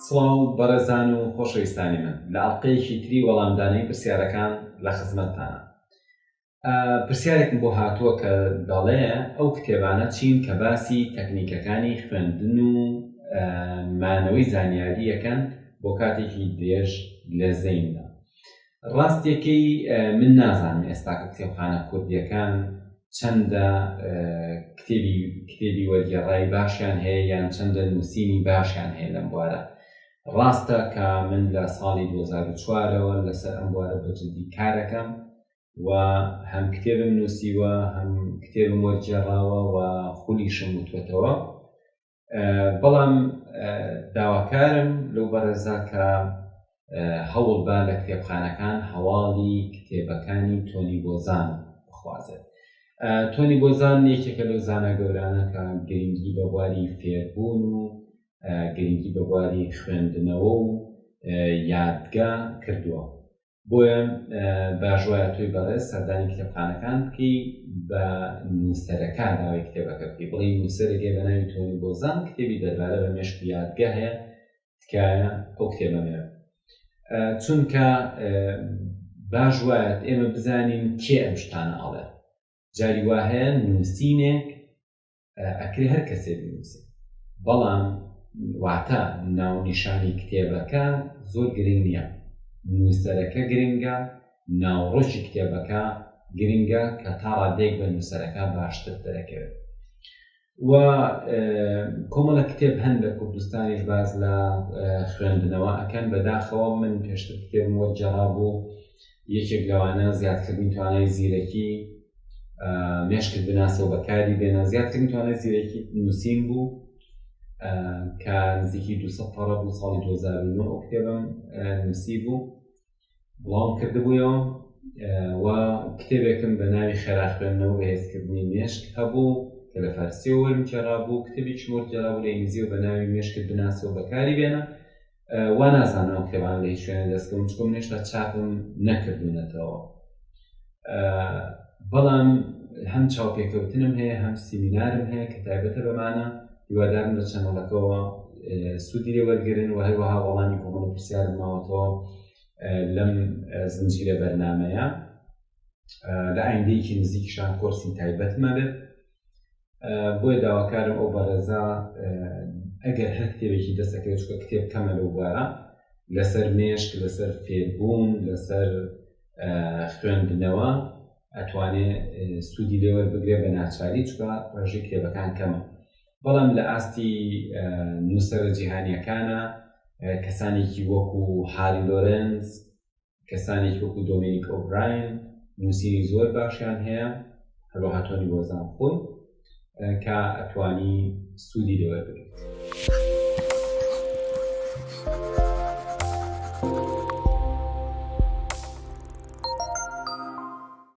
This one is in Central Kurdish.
سڵاو بەڕێزان و خۆشەویستانی من لە ئەڵقەیەکی تری وەڵامدانەی پرسیارەکان لە خزمەتتانە. پرسیارێکم بۆ هاتووە کە دەڵێ ئەو کتێبانە چین کە باسی تەکنیکەکانی خوێندن و مانەوەی زانیاری یەکەن بۆ کاتێکی درێژ لە زەیندا. ڕاستیەکەی من نازانم ئێستا کە کتێبخانە کوردیەکان چەندە کتێبی وەرگێڕایی باشیان هەیە یان چەندە نووسینی باشیان هەیە لەم بوارە. ڕاستە کە من لە ساڵی 2004ەوە لەسەر ئەم بوارە بەجددی کارەکەم و هەم کتێبم نووسیوە هەم کتێبم وەرگێڕاوە و خولیشم وتوێتەوە، بەڵام داواکارم لەو بەڕێزە کە هەوڵ با لە کتێبخانەکان هەواڵی کتێبەکانی تۆنی بۆزان بخوازێت. تۆنی بۆزان یەکێکە لەو زانە گەورانە کە گرنگی بە بواری فێربوون و گرنگی بە بواری خوێندنەوە و یادگا کردووە. بۆیە باشوایە تۆی بەڕێز سەردانی کتێبخانەکان بکەی بە نووسەرەکە داوای کتێبەکە بکەی، بڵێ نووسەرێکێ بە ناوی تۆنی بۆزان کتێبی دەربارە بە مێشک و یادگا هەیە، تکایە ئەو کتێبە مێوە. چونکە باش وایە ئێمە بزانین کێ ئەم شتانە ئەڵێ. جاری وا هەیە نووسینێک ئەکرێ هەر کەسێ بنووسێت، بەڵام واتە ناونیشانی کتێبەکە زۆر گرنگ نییە. نووسەرەکە گرنگە، ناوڕۆژی کتێبەکە گرنگە کە تا ڕادێک بە نووسەرەکە باشتر دەرەکەوێت. و کۆمەڵە کتێب هەن لە کوردستانیش باز لە خوێندنەوە ئەکەن. بەداخەوە من پێشتر کتێبم وەرگێڕا بوو، یەکێک لەوانە زیادکردنی توانای زیرەکی مێشکت بناسەوە بەکاری بێنە. زیادکردنی توانای زیرەکی نووسین بوو کە نزیکی 200 پەڕە بوو. ساڵی 2009 ئەو کتێبم نووسی بوو، بڵاوم کردبوویەوە. و کتێبێکم بە ناوی خێرا خوێندنەوە بەهێزکردنی مێشک هەبوو کە لە فارسیەوە وەرگێڕا بوو، کتێبێکیش وەرگێڕا بوو لە ئینگلیزیەوە بە ناوی مێشکت بناسەوە بەکاری بێنە. وا نازانم ئەو کتێبانە لە هیچ شوێنە دەستکەم، چونکە من هێشتا چاپم نەکردوونەتەوە. بەڵام هەم چاوپێکەوتنم هەیە، هەم سیمینارم هەیە کە تایبەتە بەمانە. هیوادارم لە چەنەڵەکەەوە سوودی لێ وەرگرن و هەروەها وەڵامی کۆمەڵە پرسیارم ماوەتەوە لەم زنجیرە بەرنامەیە. لە ئایندەیەکی نزیکیشان کۆرسی تایبەتمە بێت. بۆیە داواکارم ئەو بەڕێزە ئەگەر هەر کتێبێکی دەستەکەوێت، چونکە کتێب کەمە لەو بوارە، لەسەر مێشک، لەسەر فێربوون، لەسەر خوێندنەوە ئەتوانێت سوودی لێ وەربگرێ بە ناچاری، چونکە ڕێژەی کتێبەکان کەمە. بەڵام لە ئاستی نووسەرە جیهانیەکانە کەسانێکی وەکو هاری لۆرنس، کەسانێکی وەکو دۆمینیک ئۆبراین نووسینی زۆر باشیان هەیە، هەروەها تۆنی بۆزان خۆی کە ئەتوانی سوودی لێ وەربگرێت.